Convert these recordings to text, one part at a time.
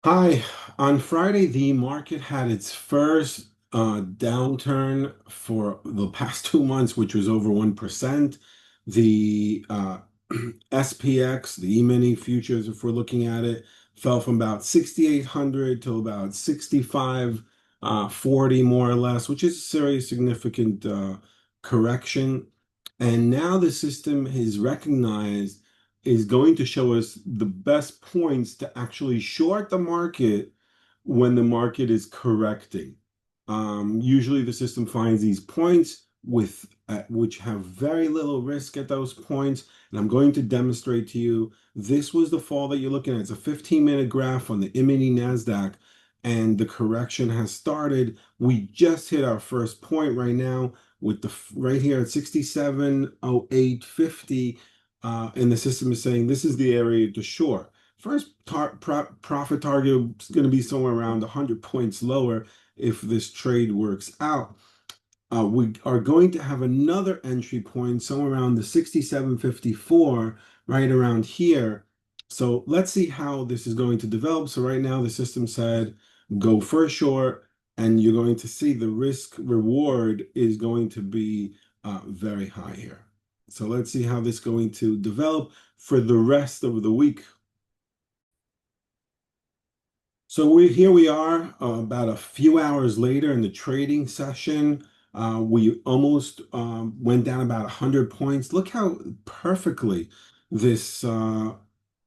Hi. On Friday, the market had its first downturn for the past 2 months, which was over 1%. The SPX, the E-mini futures, if we're looking at it, fell from about 6,800 to about 65, 40 more or less, which is a serious significant correction. And now the system has recognized is going to show us the best points to actually short the market when the market is correcting. Usually the system finds these points with which have very little risk at those points. And I'm going to demonstrate to you, this was the fall that you're looking at. It's a 15-minute graph on the mini NASDAQ, and the correction has started. We just hit our first point right now with the right here at 67.0850. And the system is saying this is the area to short. First profit target is going to be somewhere around 100 points lower if this trade works out. We are going to have another entry point somewhere around the 67.54, right around here. So let's see how this is going to develop. So right now the system said go for a short, and you're going to see the risk reward is going to be very high here. So let's see how this is going to develop for the rest of the week. So here we are about a few hours later in the trading session. We almost went down about 100 points. Look how perfectly this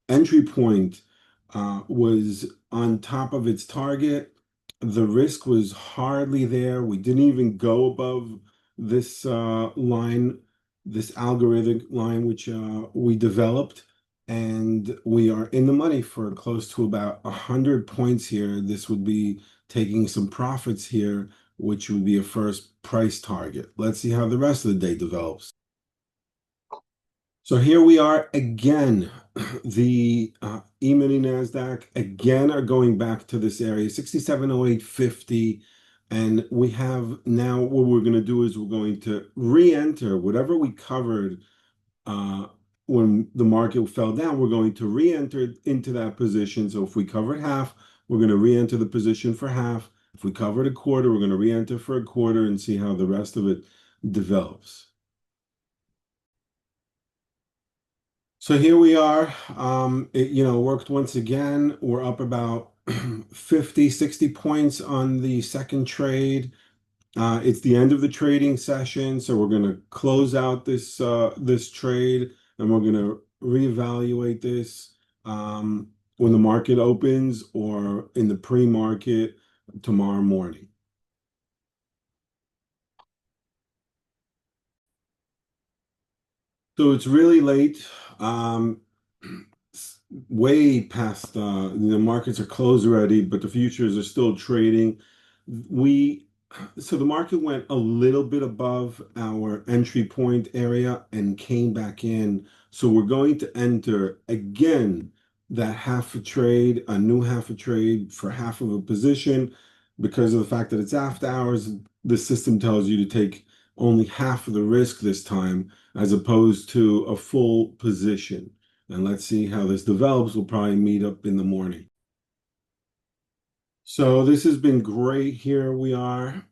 entry point was on top of its target. The risk was hardly there. We didn't even go above this line, this algorithmic line, which we developed. And we are in the money for close to about 100 points here. This would be taking some profits here, which would be a first price target. Let's see how the rest of the day develops. So here we are again. The E-mini NASDAQ again are going back to this area, 670850. And we have now what we're going to do is we're going to re-enter whatever we covered uh, when the market fell down. We're going to re-enter into that position. So if we covered half, we're going to re-enter the position for half. If we covered a quarter, we're going to re-enter for a quarter and see how the rest of it develops. So here we are. It worked once again. We're up about 50, 60 points on the second trade. It's the end of the trading session, so we're going to close out this trade, and we're going to reevaluate this when the market opens or in the pre-market tomorrow morning. So it's really late, way past the markets are closed already, but the futures are still trading. We so the market went a little bit above our entry point area and came back in. So we're going to enter again that half a trade, a new half a trade for half of a position because of the fact that it's after hours. The system tells you to take only half of the risk this time as opposed to a full position. And let's see how this develops. We'll probably meet up in the morning. So this has been great. Here we are.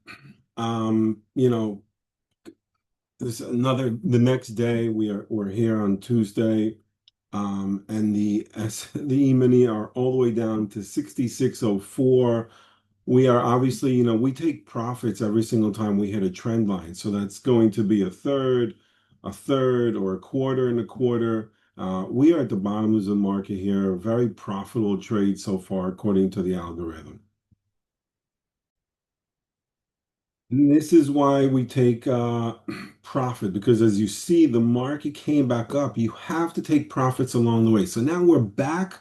Um, you know, the next day we're here on Tuesday. And the E-mini are all the way down to 6604. We are obviously, we take profits every single time we hit a trend line. So that's going to be a third, or a quarter and a quarter. We are at the bottom of the market here. Very profitable trade so far, according to the algorithm. And this is why we take profit, because as you see, the market came back up. You have to take profits along the way. So now we're back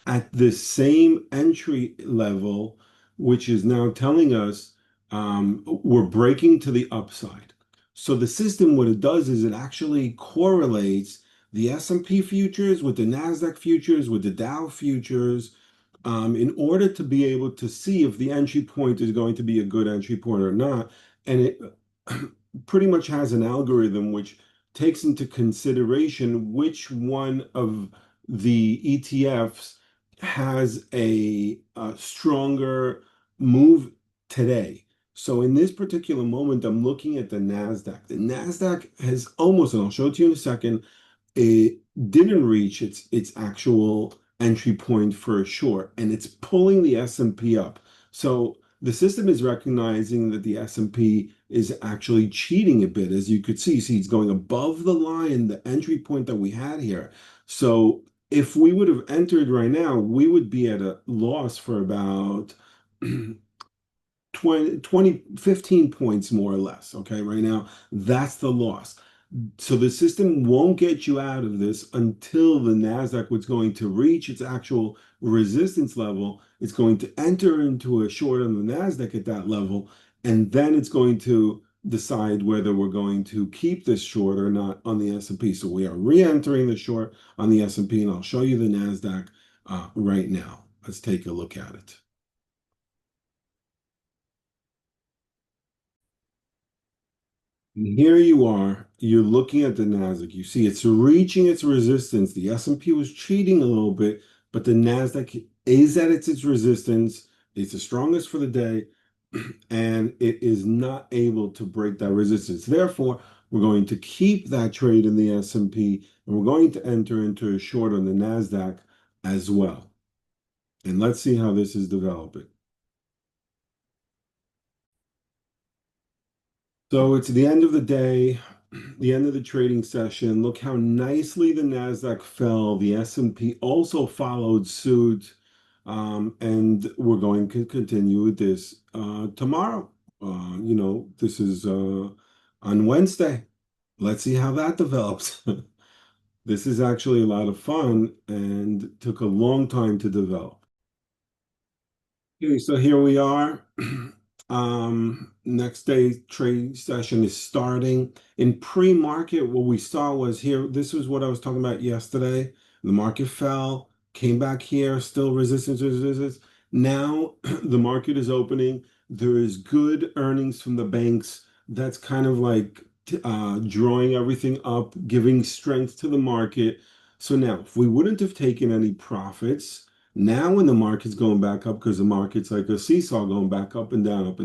at the same entry level, which is now telling us we're breaking to the upside. So the system, what it does is it actually correlates the S&P futures with the NASDAQ futures, with the Dow futures, in order to be able to see if the entry point is going to be a good entry point or not. And it pretty much has an algorithm which takes into consideration which one of the ETFs has a stronger move today. So in this particular moment, I'm looking at the NASDAQ. The NASDAQ has almost, and I'll show it to you in a second, it didn't reach its actual entry point for a short, and it's pulling the S&P up. So the system is recognizing that the S&P is actually cheating a bit, as you could see. See, it's going above the line, the entry point that we had here. So if we would have entered right now, we would be at a loss for about 15 points more or less. Okay, right now, that's the loss. So the system won't get you out of this until the NASDAQ was going to reach its actual resistance level. It's going to enter into a short on the NASDAQ at that level, and then it's going to decide whether we're going to keep this short or not on the S&P. So we are re-entering the short on the S&P, and I'll show you the NASDAQ right now. Let's take a look at it. Here you are, you're looking at the Nasdaq. You see it's reaching its resistance. The S&P was cheating a little bit, but the Nasdaq is at its resistance. It's the strongest for the day, and it is not able to break that resistance. Therefore, we're going to keep that trade in the S&P, and we're going to enter into a short on the Nasdaq as well. And let's see how this is developing. So it's the end of the day, the end of the trading session. Look how nicely the Nasdaq fell. The S&P also followed suit, and we're going to continue with this tomorrow. This is on Wednesday. Let's see how that develops. This is actually a lot of fun and took a long time to develop. Okay, so here we are. Next day trade session is starting. In pre-market, what we saw was here. This was what I was talking about yesterday. The market fell, came back here, still resistance, resistance. Now the market is opening. There is good earnings from the banks. That's kind of like drawing everything up, giving strength to the market. So now, if we wouldn't have taken any profits, now, when the market's going back up, because the market's like a seesaw going back up and down,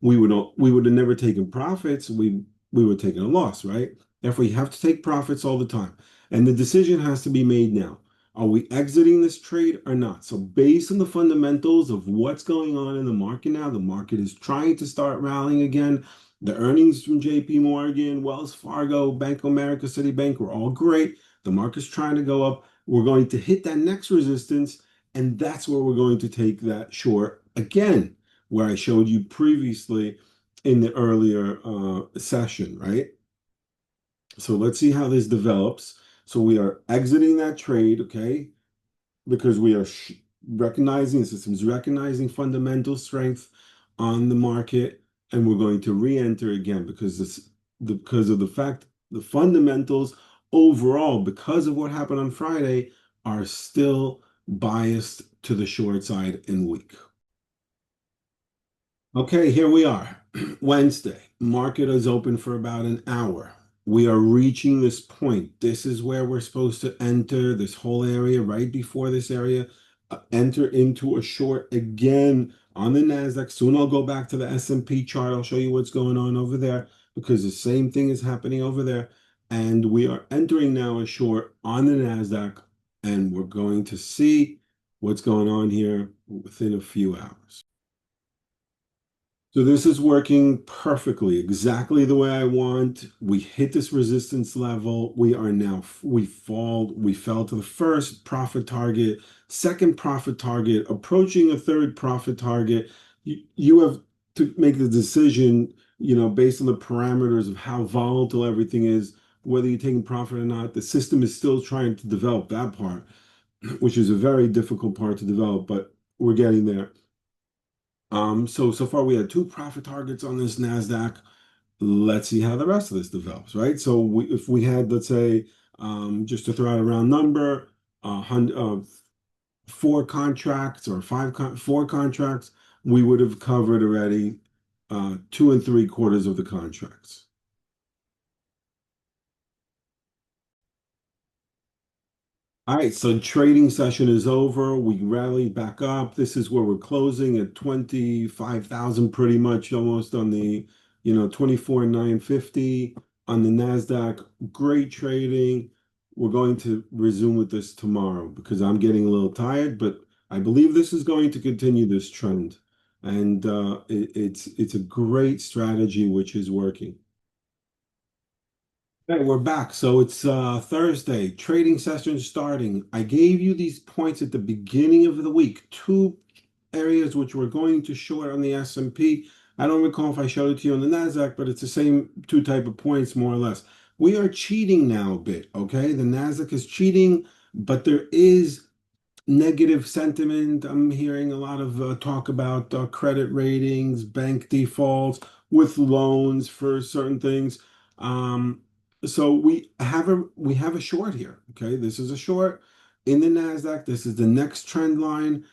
we would have never taken profits. We would have taken a loss, right? Therefore, you have to take profits all the time, and the decision has to be made now. Are we exiting this trade or not? So, based on the fundamentals of what's going on in the market now, the market is trying to start rallying again. The earnings from J.P. Morgan, Wells Fargo, Bank of America, Citibank were all great. The market's trying to go up. We're going to hit that next resistance, and that's where we're going to take that short again, where I showed you previously in the earlier session, right? So let's see how this develops. So we are exiting that trade, okay? Because we are recognizing, the system's recognizing fundamental strength on the market, and we're going to re-enter again because of the fact the fundamentals overall, because of what happened on Friday, are still biased to the short side and weak. Okay, here we are. Wednesday. Market is open for about an hour. We are reaching this point. This is where we're supposed to enter this whole area right before this area. Enter into a short again on the NASDAQ. Soon I'll go back to the S&P chart. I'll show you what's going on over there because the same thing is happening over there. And we are entering now a short on the NASDAQ, and we're going to see what's going on here within a few hours. So this is working perfectly, exactly the way I want. We hit this resistance level. We fell to the first profit target, second profit target, approaching a third profit target. You have to make the decision, based on the parameters of how volatile everything is, whether you're taking profit or not. The system is still trying to develop that part, which is a very difficult part to develop, but we're getting there. So far we had two profit targets on this NASDAQ. Let's see how the rest of this develops, right? So if we had, let's say, just to throw out a round number, 4 contracts or 4 contracts, we would have covered already 2 3/4 of the contracts. All right, so trading session is over. We rallied back up. This is where we're closing at 25,000 pretty much almost on the, 24,950 on the NASDAQ. Great trading. We're going to resume with this tomorrow because I'm getting a little tired, but I believe this is going to continue this trend. And it's a great strategy which is working. Hey, we're back. So it's Thursday, trading session starting. I gave you these points at the beginning of the week, two areas which we're going to short on the S&P. I don't recall if I showed it to you on the NASDAQ, but it's the same two type of points, more or less. We are cheating now a bit, okay? The NASDAQ is cheating, but there is negative sentiment. I'm hearing a lot of talk about credit ratings, bank defaults with loans for certain things. Um, so we have a short here. Okay, this is a short in the Nasdaq. This is the next trend line.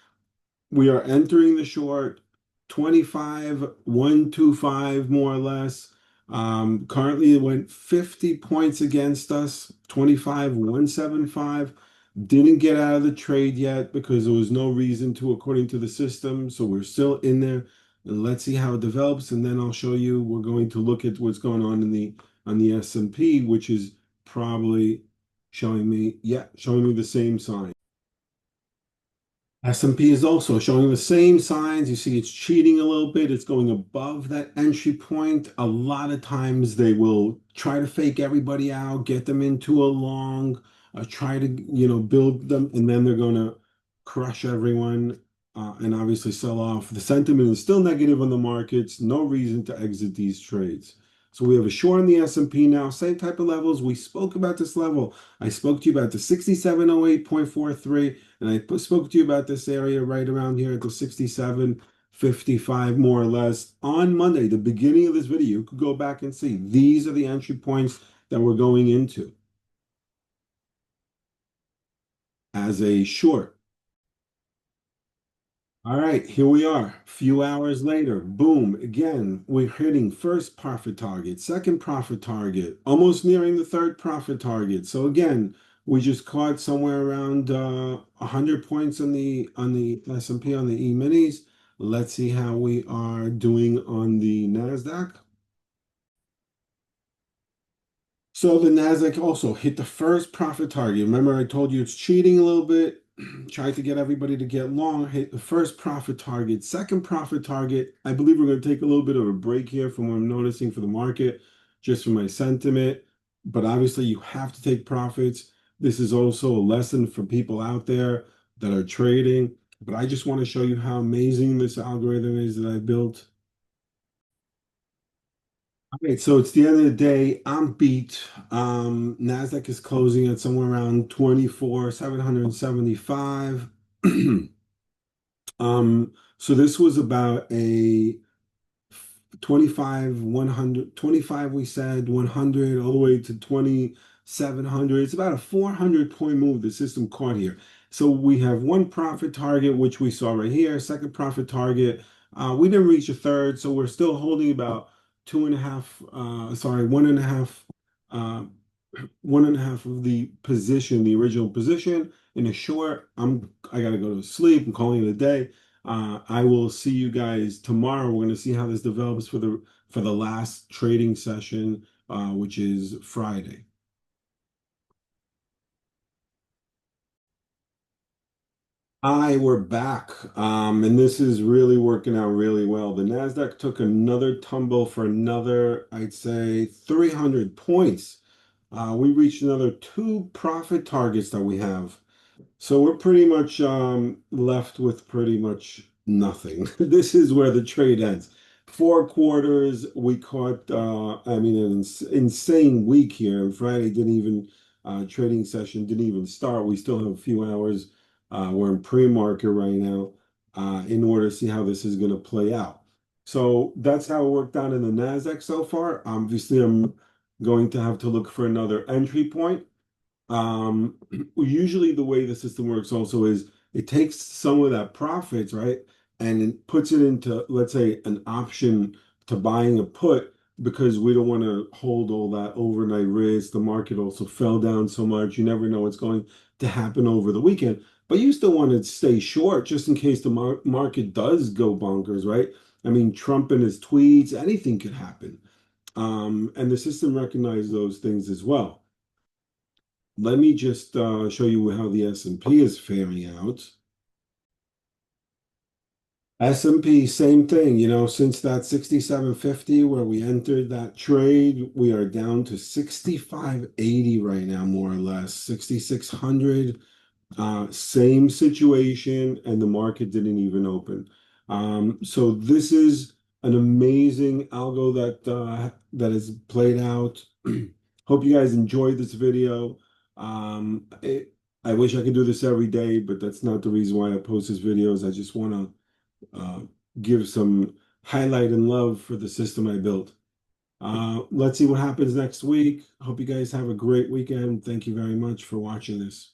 We are entering the short 25,125 more or less. Currently, it went 50 points against us, 25,175. Didn't get out of the trade yet because there was no reason to, according to the system. So we're still in there. And let's see how it develops. And then I'll show you, we're going to look at what's going on in the S&P, which is probably showing me the same sign. S&P is also showing the same signs. You see it's cheating a little bit. It's going above that entry point. A lot of times they will try to fake everybody out, get them into a long, try to, build them, and then they're going to crush everyone and obviously sell off. The sentiment is still negative on the markets. No reason to exit these trades. So we have a short in the S&P now, same type of levels. We spoke about this level. I spoke to you about the 6708.43. And I spoke to you about this area right around here at the 67.55, more or less, on Monday, the beginning of this video. You could go back and see. These are the entry points that we're going into as a short. All right, here we are. A few hours later, boom, again, we're hitting first profit target, second profit target, almost nearing the third profit target. So again, we just caught somewhere around 100 points on the S&P on the E-minis. Let's see how we are doing on the NASDAQ. So the Nasdaq also hit the first profit target. Remember, I told you it's cheating a little bit. Tried to get everybody to get long. Hit the first profit target, second profit target. I believe we're going to take a little bit of a break here from what I'm noticing for the market, just from my sentiment. But obviously, you have to take profits. This is also a lesson for people out there that are trading. But I just want to show you how amazing this algorithm is that I built. Okay, so it's the end of the day. I'm beat. Nasdaq is closing at somewhere around 24,775. So this was about a 25, 100, 25, we said 100 all the way to 2,700. It's about a 400-point move the system caught here. So we have one profit target, which we saw right here, second profit target. We didn't reach a third, so we're still holding about two and a half, sorry, uh, one and a half of the position, the original position. In a short, I gotta go to sleep. I'm calling it a day. I will see you guys tomorrow. We're going to see how this develops for the last trading session, which is Friday. We're back, and this is really working out really well. The Nasdaq took another tumble for another, I'd say, 300 points. We reached another two profit targets that we have. So we're pretty much left with pretty much nothing. This is where the trade ends. Four quarters, we caught, I mean, an insane week here. Friday didn't even, trading session didn't even start. We still have a few hours. We're in pre-market right now in order to see how this is going to play out. So that's how it worked out in the NASDAQ so far. Obviously, I'm going to have to look for another entry point. Um, Usually the way the system works also is it takes some of that profits, right, and it puts it into, let's say, an option to buying a put because we don't want to hold all that overnight risk. The market also fell down so much. You never know what's going to happen over the weekend. But you still want to stay short just in case the market does go bonkers, right? I mean, Trump and his tweets, anything could happen. And the system recognizes those things as well. Let me just show you how the S&P is faring out. S&P, same thing, since that 6750 where we entered that trade, we are down to 6580 right now, more or less. 6600, same situation, and the market didn't even open. So this is an amazing algo that has played out. Hope you guys enjoyed this video. I wish I could do this every day, but that's not the reason why I post these videos. I just want to uh, give some highlight and love for the system I built. Let's see what happens next week. Hope you guys have a great weekend. Thank you very much for watching this.